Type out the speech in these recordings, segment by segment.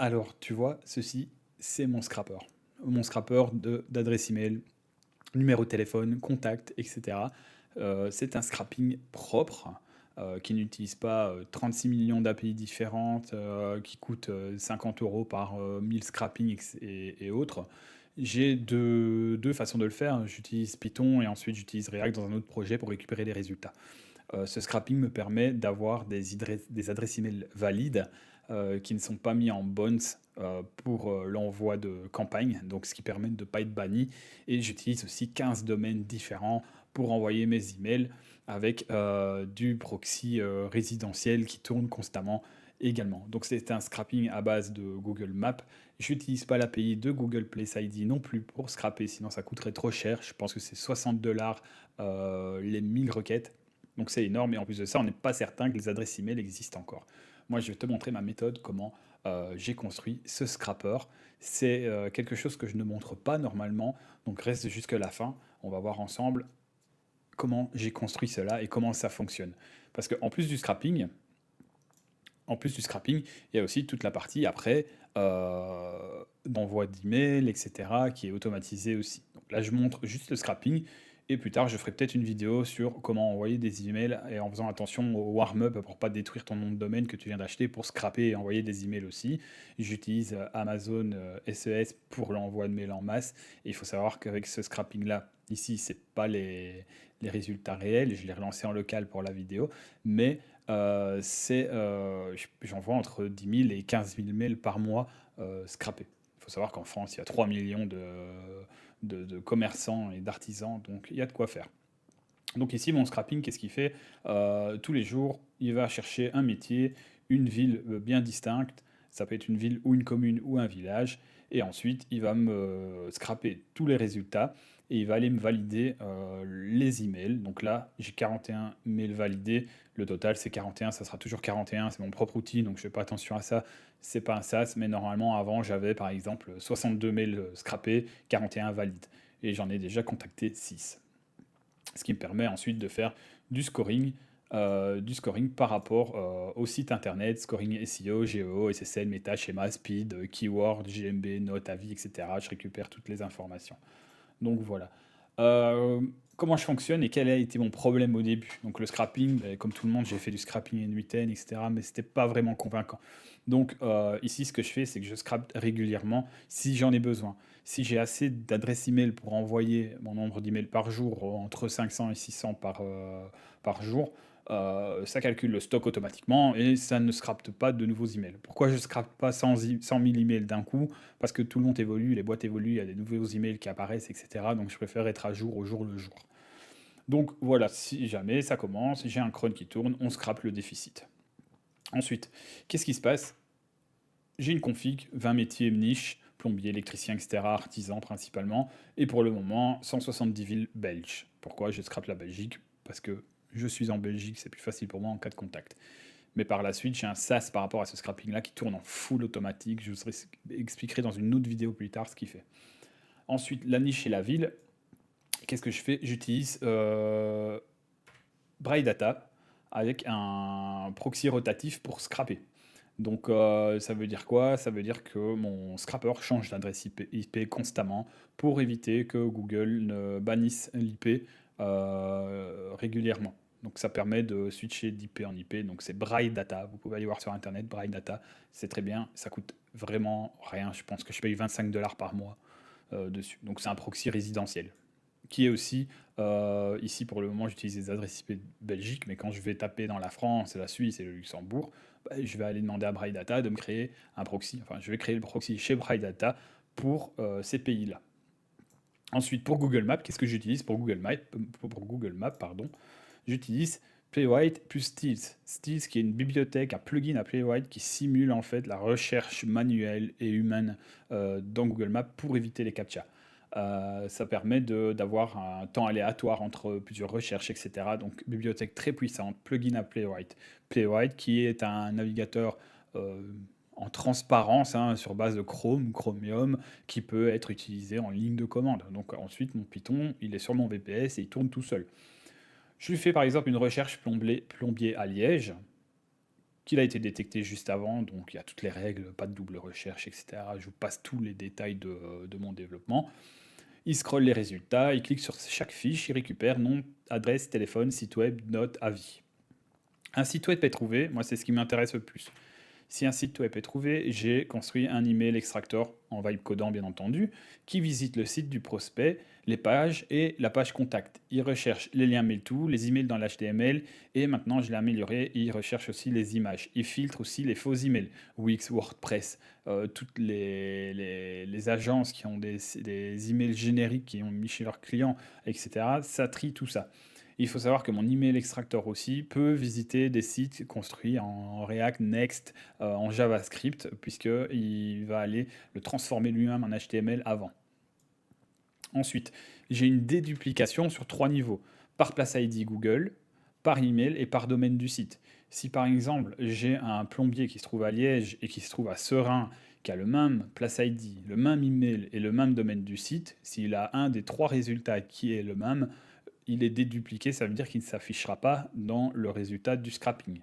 Alors, tu vois, ceci, c'est mon scrapper. Mon scrapper d'adresse email, numéro de téléphone, contact, etc. C'est un scrapping propre qui n'utilise pas 36 millions d'API différentes, qui coûte 50 euros par 1000 scrapping et autres. J'ai deux façons de le faire. J'utilise Python et ensuite j'utilise React dans un autre projet pour récupérer les résultats. Ce scrapping me permet d'avoir des adresses email valides qui ne sont pas mis en bounds pour l'envoi de campagne, donc ce qui permet de ne pas être banni. Et j'utilise aussi 15 domaines différents pour envoyer mes emails avec du proxy résidentiel qui tourne constamment également. Donc c'est un scrapping à base de Google Maps. J'utilise pas l'API de Google Place ID non plus pour scrapper, sinon ça coûterait trop cher. Je pense que c'est 60 $ les 1000 requêtes. Donc c'est énorme et en plus de ça, on n'est pas certain que les adresses email existent encore. Moi, je vais te montrer ma méthode, comment j'ai construit ce scrapper. C'est quelque chose que je ne montre pas normalement, donc reste jusqu'à la fin. On va voir ensemble comment j'ai construit cela et comment ça fonctionne. Parce qu'en plus du scrapping, il y a aussi toute la partie après d'envoi d'email, etc., qui est automatisée aussi. Donc là, je montre juste le scrapping. Et plus tard, je ferai peut-être une vidéo sur comment envoyer des emails et en faisant attention au warm-up pour pas détruire ton nom de domaine que tu viens d'acheter pour scraper et envoyer des emails aussi. J'utilise Amazon SES pour l'envoi de mails en masse. Et il faut savoir qu'avec ce scrapping-là, ici, c'est pas les résultats réels. Je l'ai relancé en local pour la vidéo. Mais j'envoie entre 10 000 et 15 000 mails par mois scrappés. Il faut savoir qu'en France, il y a 3 millions de commerçants et d'artisans, donc il y a de quoi faire. Donc ici, mon scrapping, qu'est-ce qu'il fait? Tous les jours, il va chercher un métier, une ville bien distincte. Ça peut être une ville ou une commune ou un village. Et ensuite, il va me scraper tous les résultats et il va aller me valider les emails. Donc là, j'ai 41 mails validés. Le total, c'est 41. Ça sera toujours 41. C'est mon propre outil, donc je fais pas attention à ça. C'est pas un SaaS, mais normalement, avant, j'avais par exemple 62 mails scrappés, 41 valides. Et j'en ai déjà contacté 6. Ce qui me permet ensuite de faire du scoring, par rapport au site internet, scoring SEO, GEO, SSL, méta, schéma, speed, keyword, GMB, note, avis, etc. Je récupère toutes les informations. Donc voilà. Euh, Comment je fonctionne et quel a été mon problème au début? Donc le scrapping, ben, comme tout le monde, j'ai fait du scrapping N8N, etc. Mais c'était pas vraiment convaincant. Donc ici, ce que je fais, c'est que je scrape régulièrement si j'en ai besoin. Si j'ai assez d'adresses email pour envoyer mon nombre d'emails par jour, entre 500 et 600 par jour, ça calcule le stock automatiquement et ça ne scrape pas de nouveaux emails. Pourquoi je ne scrape pas 100 000 emails d'un coup? Parce que tout le monde évolue, les boîtes évoluent, il y a des nouveaux emails qui apparaissent, etc. Donc je préfère être à jour au jour le jour. Donc voilà, si jamais ça commence, j'ai un cron qui tourne, on scrape le déficit. Ensuite, qu'est-ce qui se passe? J'ai une config, 20 métiers niche, plombier, électricien, etc., artisan principalement, et pour le moment, 170 villes belges. Pourquoi je scrape la Belgique? Parce que je suis en Belgique, c'est plus facile pour moi en cas de contact. Mais par la suite, j'ai un SaaS par rapport à ce scrapping-là qui tourne en full automatique. Je vous expliquerai dans une autre vidéo plus tard ce qu'il fait. Ensuite, la niche et la ville. Qu'est-ce que je fais? J'utilise Braille Data avec un proxy rotatif pour scraper. Donc ça veut dire quoi? Ça veut dire que mon scrapper change d'adresse IP constamment pour éviter que Google ne bannisse l'IP régulièrement. Donc ça permet de switcher d'IP en IP. Donc c'est Braille Data. Vous pouvez aller voir sur internet, Braille Data. C'est très bien. Ça coûte vraiment rien. Je pense que je paye 25 $ par mois dessus. Donc c'est un proxy résidentiel qui est aussi, ici pour le moment j'utilise les adresses IP de Belgique, mais quand je vais taper dans la France, la Suisse et le Luxembourg, bah, je vais aller demander à Braille Data de me créer un proxy, enfin je vais créer le proxy chez Braille Data pour ces pays-là. Ensuite pour Google Maps, qu'est-ce que j'utilise pour Google Maps, pardon, j'utilise Playwright plus Steels. Steels qui est une bibliothèque, un plugin à Playwright qui simule en fait la recherche manuelle et humaine dans Google Maps pour éviter les captchas. Ça permet d'avoir un temps aléatoire entre plusieurs recherches, etc. Donc, bibliothèque très puissante, plugin à Playwright. Playwright qui est un navigateur euh, en transparence hein, sur base de Chrome, Chromium, qui peut être utilisé en ligne de commande. Donc, ensuite, mon Python, il est sur mon VPS et il tourne tout seul. Je lui fais par exemple une recherche plombier à Liège. qu'il a été détecté juste avant, donc il y a toutes les règles, pas de double recherche, etc. Je vous passe tous les détails de mon développement. Il scrolle les résultats, il clique sur chaque fiche, il récupère nom, adresse, téléphone, site web, note, avis. Un site web est trouvé, moi c'est ce qui m'intéresse le plus. Si un site web est trouvé, j'ai construit un email extractor en vibe codant bien entendu, qui visite le site du prospect, les pages et la page contact. Il recherche les liens mail-to, les emails dans l'HTML et maintenant je l'ai amélioré, il recherche aussi les images. Il filtre aussi les faux emails, Wix, WordPress, toutes les agences qui ont des emails génériques qui ont mis chez leurs clients, etc. Ça trie tout ça. Il faut savoir que mon email extractor aussi peut visiter des sites construits en React, Next, en JavaScript, puisqu'il va aller le transformer lui-même en HTML avant. Ensuite, j'ai une déduplication sur 3 niveaux, par place ID Google, par email et par domaine du site. Si par exemple j'ai un plombier qui se trouve à Liège et qui se trouve à Serein, qui a le même place ID, le même email et le même domaine du site, s'il a un des 3 résultats qui est le même, il est dédupliqué, ça veut dire qu'il ne s'affichera pas dans le résultat du scrapping.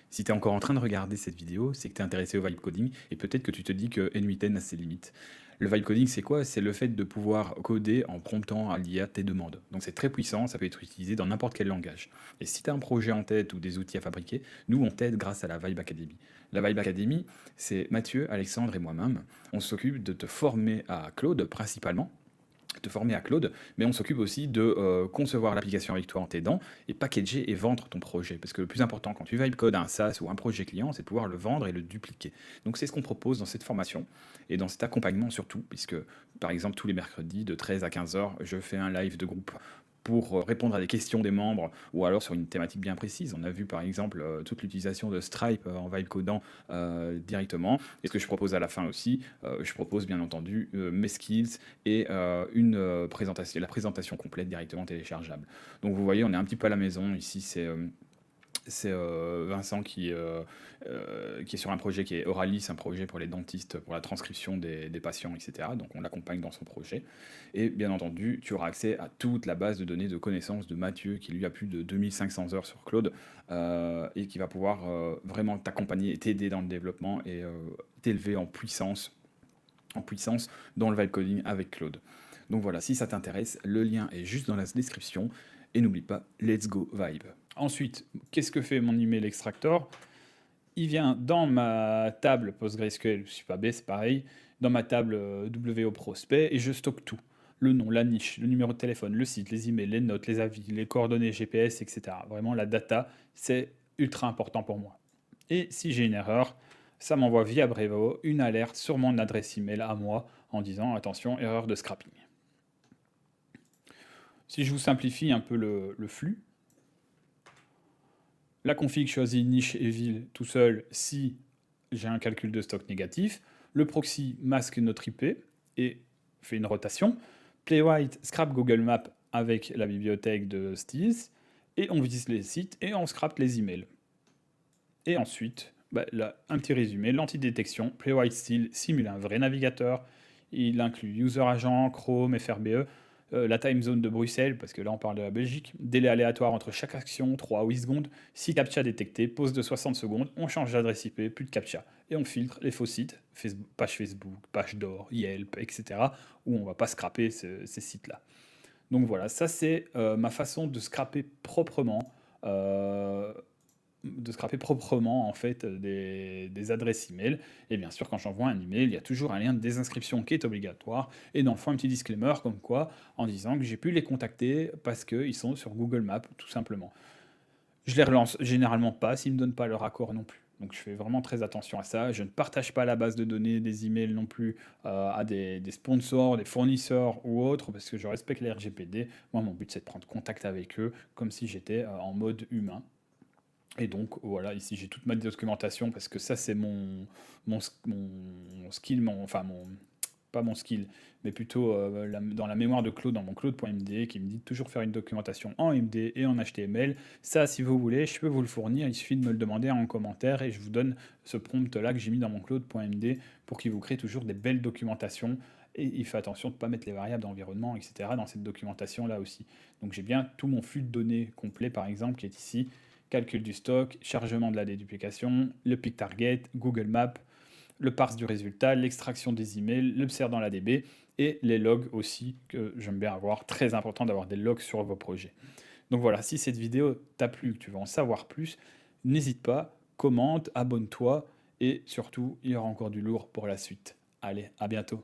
Si tu es encore en train de regarder cette vidéo, c'est que tu es intéressé au vibe coding et peut-être que tu te dis que N8N a ses limites. Le vibe coding, c'est quoi? C'est le fait de pouvoir coder en promptant à l'IA tes demandes. Donc c'est très puissant, ça peut être utilisé dans n'importe quel langage. Et si tu as un projet en tête ou des outils à fabriquer, nous on t'aide grâce à la Vibe Academy. La Vibe Academy, c'est Mathieu, Alexandre et moi-même. On s'occupe de te former à Claude principalement, te former à Claude, mais on s'occupe aussi de concevoir l'application avec toi en t'aidant et packager et vendre ton projet. Parce que le plus important quand tu vibe code un SaaS ou un projet client, c'est de pouvoir le vendre et le dupliquer. Donc c'est ce qu'on propose dans cette formation et dans cet accompagnement surtout, puisque par exemple tous les mercredis de 13 à 15 heures, je fais un live de groupe pour répondre à des questions des membres ou alors sur une thématique bien précise. On a vu par exemple toute l'utilisation de Stripe en vibe codant directement. Et ce que je propose à la fin aussi, je propose bien entendu mes skills et présentation, la présentation complète directement téléchargeable. Donc vous voyez, on est un petit peu à la maison. Ici, c'est Vincent qui est sur un projet qui est Oralis, un projet pour les dentistes, pour la transcription des patients, etc. Donc on l'accompagne dans son projet. Et bien entendu, tu auras accès à toute la base de données de connaissances de Mathieu, qui lui a plus de 2500 heures sur Claude, et qui va pouvoir vraiment t'accompagner et t'aider dans le développement et t'élever en puissance dans le vibe coding avec Claude. Donc voilà, si ça t'intéresse, le lien est juste dans la description. Et n'oublie pas, let's go vibe. Ensuite, qu'est-ce que fait mon email extractor? Il vient dans ma table PostgreSQL, Supabase, c'est pareil, dans ma table WO Prospect, et je stocke tout. Le nom, la niche, le numéro de téléphone, le site, les emails, les notes, les avis, les coordonnées GPS, etc. Vraiment, la data, c'est ultra important pour moi. Et si j'ai une erreur, ça m'envoie via Brevo une alerte sur mon adresse email à moi en disant attention, erreur de scrapping. Si je vous simplifie un peu le flux, la config choisit niche et ville tout seul si j'ai un calcul de stock négatif. Le proxy masque notre IP et fait une rotation. Playwright scrape Google Maps avec la bibliothèque de Steez. Et on visite les sites et on scrape les emails. Et ensuite, là, un petit résumé. L'antidétection, Playwright Style simule un vrai navigateur. Il inclut user agent, Chrome, FRBE, la time zone de Bruxelles, parce que là on parle de la Belgique, délai aléatoire entre chaque action, 3 à 8 secondes, 6 captcha détectés, pause de 60 secondes, on change d'adresse IP, plus de captcha. Et on filtre les faux sites, page Facebook, page d'or, Yelp, etc., où on va pas scraper ces sites-là. Donc voilà, ça c'est ma façon de scraper proprement. En fait des adresses email. Et bien sûr, quand j'envoie un email, il y a toujours un lien de désinscription qui est obligatoire. Et dans le fond, un petit disclaimer comme quoi, en disant que j'ai pu les contacter parce qu'ils sont sur Google Maps, tout simplement. Je les relance généralement pas s'ils ne me donnent pas leur accord non plus. Donc je fais vraiment très attention à ça. Je ne partage pas la base de données des emails non plus à des sponsors, des fournisseurs ou autres, parce que je respecte les RGPD. Moi, mon but, c'est de prendre contact avec eux comme si j'étais en mode humain. Et donc voilà, ici j'ai toute ma documentation parce que ça c'est mon skill, pas mon skill, mais plutôt dans la mémoire de Claude, dans mon claude.md, qui me dit de toujours faire une documentation en MD et en HTML. Ça, si vous voulez, je peux vous le fournir, il suffit de me le demander en commentaire et je vous donne ce prompt-là que j'ai mis dans mon claude.md pour qu'il vous crée toujours des belles documentations. Et il fait attention de ne pas mettre les variables d'environnement, etc. dans cette documentation-là aussi. Donc j'ai bien tout mon flux de données complet, par exemple, qui est ici, calcul du stock, chargement de la déduplication, le pic target, Google Maps, le parse du résultat, l'extraction des emails, l'observe dans la DB et les logs aussi que j'aime bien avoir. Très important d'avoir des logs sur vos projets. Donc voilà, si cette vidéo t'a plu, que tu veux en savoir plus, n'hésite pas, commente, abonne-toi et surtout, il y aura encore du lourd pour la suite. Allez, à bientôt.